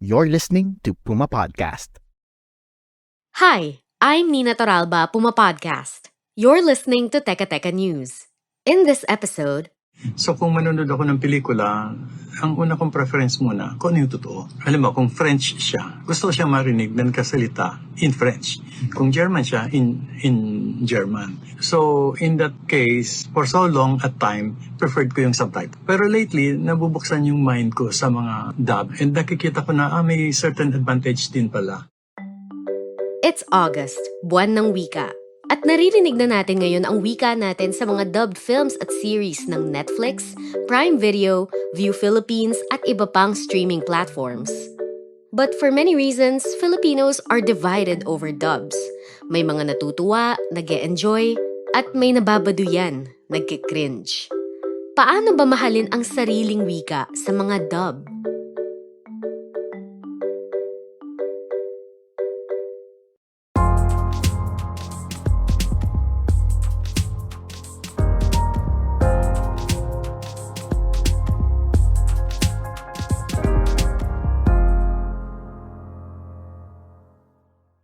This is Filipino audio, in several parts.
You're listening to Puma Podcast. Hi, I'm Nina Torralba, Puma Podcast. You're listening to Teka Teka News. In this episode, So kung manonood ako ng pelikula, ang una kong preference muna, kung ano yung totoo. Alam mo, kung French siya, gusto ko siya marinig na nakasalita in French. Kung German siya, in German. So in that case, for so long at time, preferred ko yung subtitle. Pero lately, nabubuksan yung mind ko sa mga dub. And nakikita ko na may certain advantage din pala. it's August, Buwan ng Wika. At naririnig na natin ngayon ang wika natin sa mga dubbed films at series ng Netflix, Prime Video, View Philippines at iba pang streaming platforms. But for many reasons, Filipinos are divided over dubs. May mga natutuwa, nag-e-enjoy, at may nababaduyan, nagki-cringe. Paano ba mahalin ang sariling wika sa mga dub?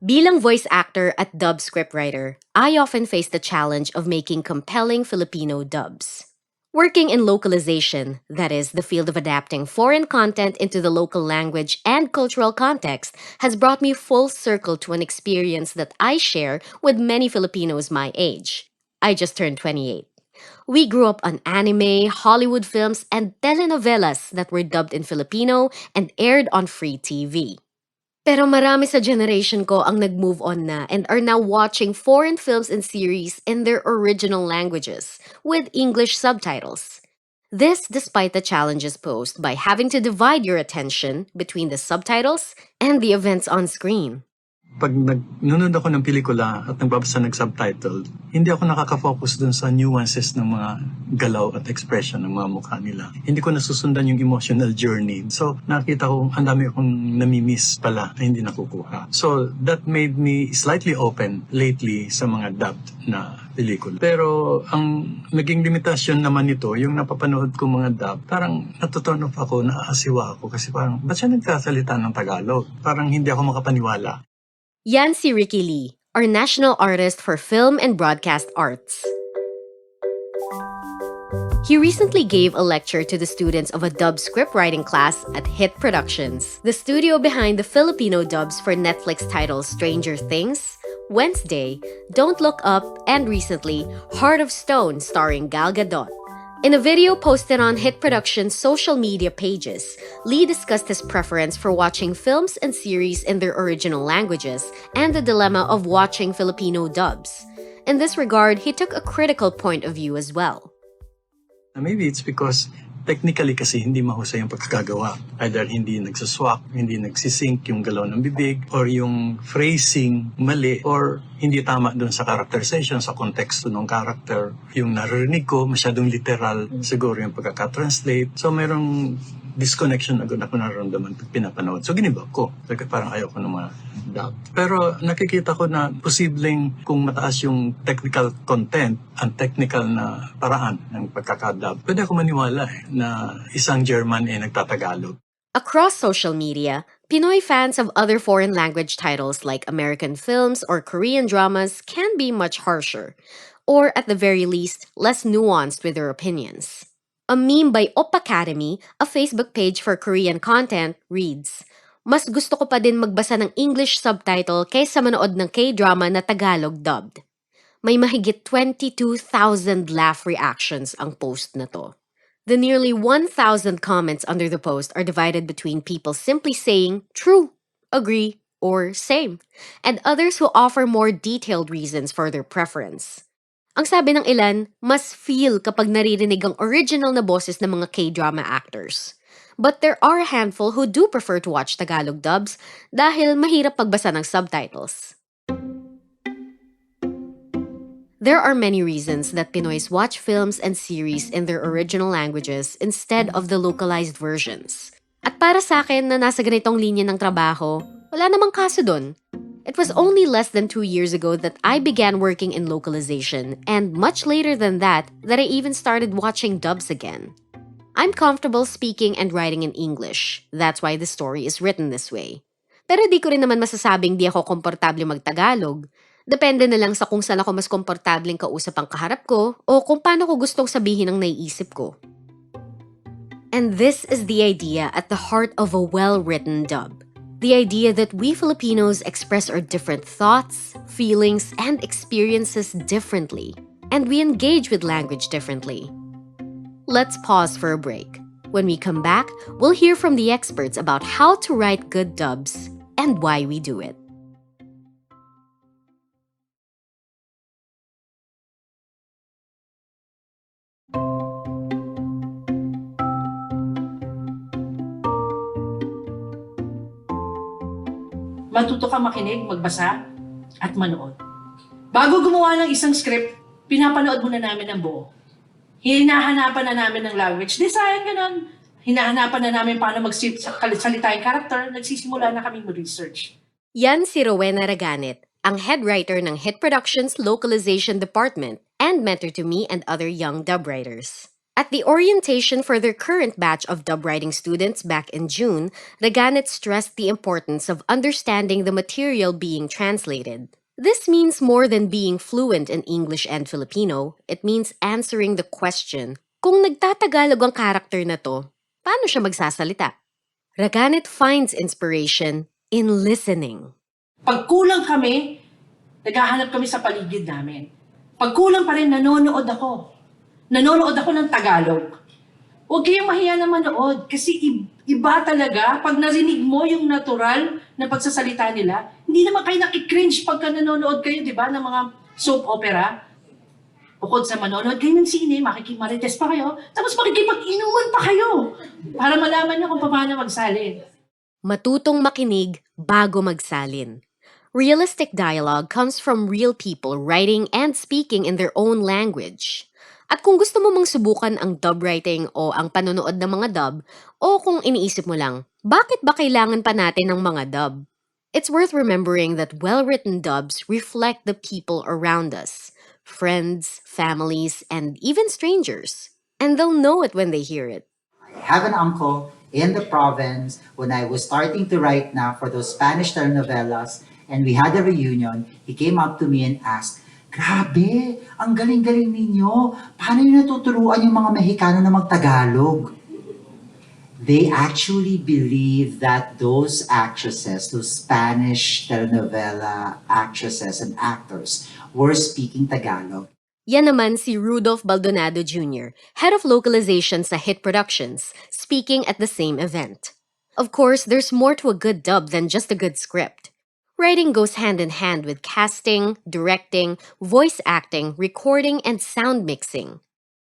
Bilang voice actor at dub scriptwriter, I often face the challenge of making compelling Filipino dubs. Working in localization, that is, the field of adapting foreign content into the local language and cultural context, has brought me full circle to an experience that I share with many Filipinos my age. I just turned 28. We grew up on anime, Hollywood films, and telenovelas that were dubbed in Filipino and aired on free TV. Pero marami sa generation ko ang nag-move on na and are now watching foreign films and series in their original languages with English subtitles. This despite the challenges posed by having to divide your attention between the subtitles and the events on screen. Pag nanonood ako ng pelikula at nagbabasa ng subtitle, hindi ako nakaka-focus dun sa nuances ng mga galaw at expression ng mga mukha nila. Hindi ko nasusundan yung emotional journey. So, nakita ko, ang dami akong namimiss pala na hindi nakukuha. So, that made me slightly open lately sa mga dubbed na pelikula. Pero, ang naging limitasyon naman nito, yung napapanood ko mga dub, parang natuturn off ako, naaasiwa ako kasi parang, ba't siya nagkasalita ng Tagalog? Parang hindi ako makapaniwala. Yan si Ricky Lee, our national artist for film and broadcast arts. He recently gave a lecture to the students of a dub scriptwriting class at Hit Productions, the studio behind the Filipino dubs for Netflix titles Stranger Things, Wednesday, Don't Look Up, and recently, Heart of Stone starring Gal Gadot. In a video posted on Hit Productions' social media pages, Lee discussed his preference for watching films and series in their original languages and the dilemma of watching Filipino dubs. In this regard, he took a critical point of view as well. Maybe it's because technically kasi hindi mahusay yung pagkakagawa. Either hindi nagsaswak, hindi nagsisync yung galaw ng bibig, or yung phrasing mali, or hindi tama dun sa characterization, sa konteksto ng character. Yung naririnig ko, masyadong literal, siguro yung pagkaka-translate. So mayroong disconnection agad ako nararamdaman pag pinapanood. So ginibag ko. Like, parang ayaw ko ng mga dub. Pero nakikita ko na posibleng kung mataas yung technical content, ang technical na paraan ng pagkakadub, pwede ako maniwala na isang German nagtatagalog. Across social media, Pinoy fans of other foreign language titles like American films or Korean dramas can be much harsher, or at the very least, less nuanced with their opinions. A meme by Op Academy, a Facebook page for Korean content, reads, "Mas gusto ko pa din magbasa ng English subtitle kaysa manood ng K-drama na Tagalog dubbed." May mahigit 22,000 laugh reactions ang post na to. The nearly 1,000 comments under the post are divided between people simply saying, true, agree, or same, and others who offer more detailed reasons for their preference. Ang sabi ng ilan, mas feel kapag naririnig ang original na boses ng mga K-drama actors. But there are a handful who do prefer to watch Tagalog dubs dahil mahirap pagbasa ng subtitles. There are many reasons that Pinoys watch films and series in their original languages instead of the localized versions. At para sa akin na nasa ganitong linya ng trabaho, wala namang kaso dun. It was only less than 2 years ago that I began working in localization, and much later than that I even started watching dubs again. I'm comfortable speaking and writing in English. That's why the story is written this way. Pero di ko rin naman masasabing di ako komportable mag-Tagalog. Depende na lang sa kung saan ako mas komportableng kausap ang kaharap ko o kung paano ko gustong sabihin ang naiisip ko. And this is the idea at the heart of a well-written dub. The idea that we Filipinos express our different thoughts, feelings, and experiences differently. And we engage with language differently. Let's pause for a break. When we come back, we'll hear from the experts about how to write good dubs and why we do it. Matuto ka makinig, magbasa, at manood. Bago gumawa ng isang script, pinapanood muna namin ang buo. Hinahanapan na namin ng language design, ganun. Hinahanapan na namin paano magsalita yung character. Nagsisimula na kami mag-research. Yan si Rowena Raganet, ang head writer ng Hit Productions Localization Department and mentor to me and other young dub writers. At the orientation for their current batch of dub writing students back in June, Raganet stressed the importance of understanding the material being translated. This means more than being fluent in English and Filipino. It means answering the question, kung nagtatagalog ang character na to, paano siya magsasalita? Raganet finds inspiration in listening. Pag kulang kami, naghahanap kami sa paligid namin. Pag kulang pa rin, nanonood ako. Nanonood ako ng Tagalog. Huwag kayong mahiya na manood kasi iba talaga pag narinig mo yung natural na pagsasalita nila. Hindi naman kayo nakikringe pagka nanonood kayo, di ba, ng mga soap opera. Bukod sa manonood kayo ng sine, makikimarites pa kayo, tapos makikipag-inuman pa kayo para malaman nyo kung paano magsalin. Matutong makinig bago magsalin. Realistic dialogue comes from real people writing and speaking in their own language. At kung gusto mo mang subukan ang dub writing o ang panonood ng mga dub, o kung iniisip mo lang, bakit ba kailangan pa natin ng mga dub? It's worth remembering that well-written dubs reflect the people around us, friends, families, and even strangers. And they'll know it when they hear it. I have an uncle in the province when I was starting to write now for those Spanish telenovelas and we had a reunion. He came up to me and asked, "Grabe, ang galing-galing ninyo. Paano nyo natuturuan yung mga Mexicano na mag-Tagalog?" They actually believe that those actresses, those Spanish telenovela actresses and actors were speaking Tagalog. Yan naman si Rudolph Baldonado Jr., head of localization sa Hit Productions, speaking at the same event. Of course, there's more to a good dub than just a good script. Writing goes hand in hand with casting, directing, voice acting, recording, and sound mixing.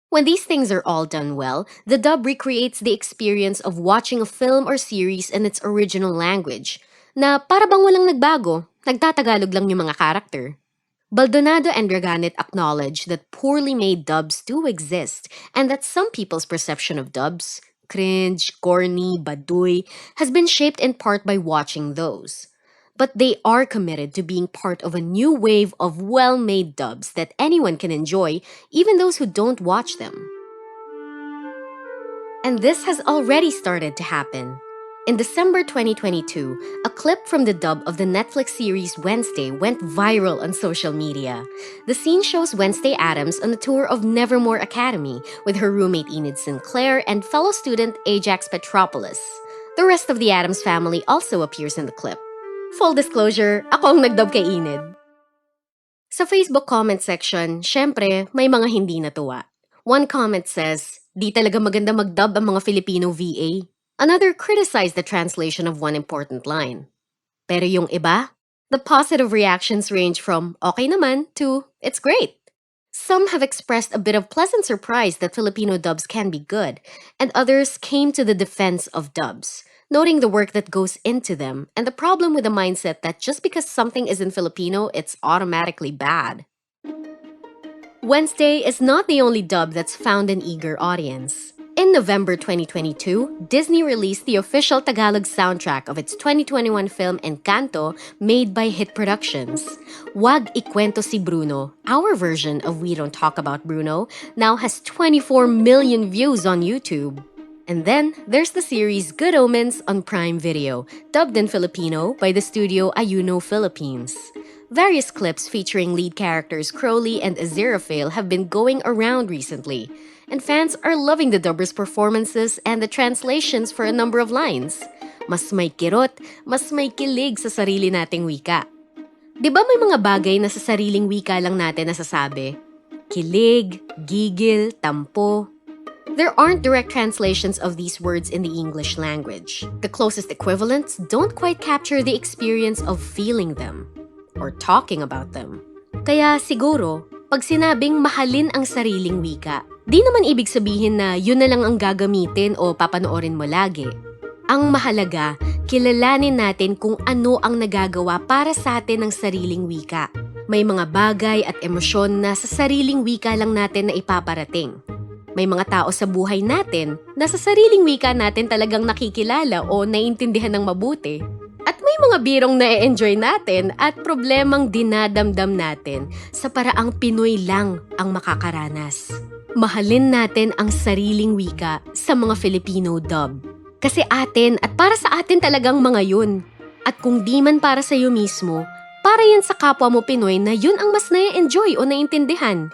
When these things are all done well, the dub recreates the experience of watching a film or series in its original language, na para bang walang nagbago, nagtatagalog lang yung mga karakter. Baldonado and Raganet acknowledge that poorly made dubs do exist and that some people's perception of dubs, cringe, corny, baduy, has been shaped in part by watching those. But they are committed to being part of a new wave of well-made dubs that anyone can enjoy, even those who don't watch them. And this has already started to happen. In December 2022, a clip from the dub of the Netflix series Wednesday went viral on social media. The scene shows Wednesday Addams on a tour of Nevermore Academy with her roommate Enid Sinclair and fellow student Ajax Petropoulos. The rest of the Addams family also appears in the clip. Full disclosure, ako ang nagdub kay Enid. Sa Facebook comment section, syempre, may mga hindi natuwa. One comment says, "Di talaga maganda magdub ang mga Filipino VA." Another criticized the translation of one important line. Pero yung iba, the positive reactions range from okay naman to it's great. Some have expressed a bit of pleasant surprise that Filipino dubs can be good, and others came to the defense of dubs, noting the work that goes into them and the problem with the mindset that just because something is in Filipino, it's automatically bad. Wednesday is not the only dub that's found an eager audience. In November 2022, Disney released the official Tagalog soundtrack of its 2021 film Encanto, made by Hit Productions. Wag Ikwento si Bruno, our version of We Don't Talk About Bruno, now has 24 million views on YouTube. And then, there's the series Good Omens on Prime Video, dubbed in Filipino by the studio Ayuno Philippines. Various clips featuring lead characters Crowley and Aziraphale have been going around recently, and fans are loving the dubbers' performances and the translations for a number of lines. Mas may kirot, mas may kilig sa sarili nating wika. Di ba may mga bagay na sa sariling wika lang natin nasasabi? Kilig, gigil, tampo. There aren't direct translations of these words in the English language. The closest equivalents don't quite capture the experience of feeling them or talking about them. Kaya siguro, pag sinabing mahalin ang sariling wika, di naman ibig sabihin na yun na lang ang gagamitin o papanoorin mo lagi. Ang mahalaga, kilalanin natin kung ano ang nagagawa para sa atin ng sariling wika. May mga bagay at emosyon na sa sariling wika lang natin na ipaparating. May mga tao sa buhay natin na sa sariling wika natin talagang nakikilala o naiintindihan ng mabuti. At may mga birong na-enjoy natin at problemang dinadamdam natin sa paraang Pinoy lang ang makakaranas. Mahalin natin ang sariling wika sa mga Filipino dub. Kasi atin at para sa atin talagang mga yun. At kung di man para sa iyo mismo, para yan sa kapwa mo Pinoy na yun ang mas na-enjoy o naintindihan.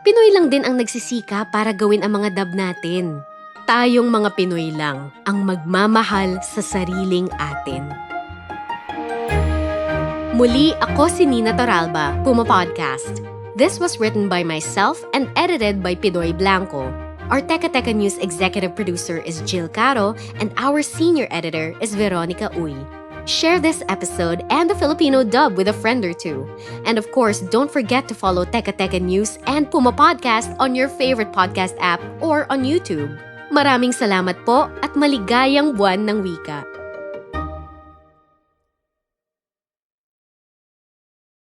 Pinoy lang din ang nagsisika para gawin ang mga dub natin. Tayong mga Pinoy lang ang magmamahal sa sariling atin. Muli, ako si Nina Torralba, Puma Podcast. This was written by myself and edited by Pinoy Blanco. Our Teka Teka News executive producer is Jill Caro and our senior editor is Veronica Uy. Share this episode and the Filipino dub with a friend or two. And of course, don't forget to follow Teka Teka News and Puma Podcast on your favorite podcast app or on YouTube. Maraming salamat po at maligayang buwan ng wika.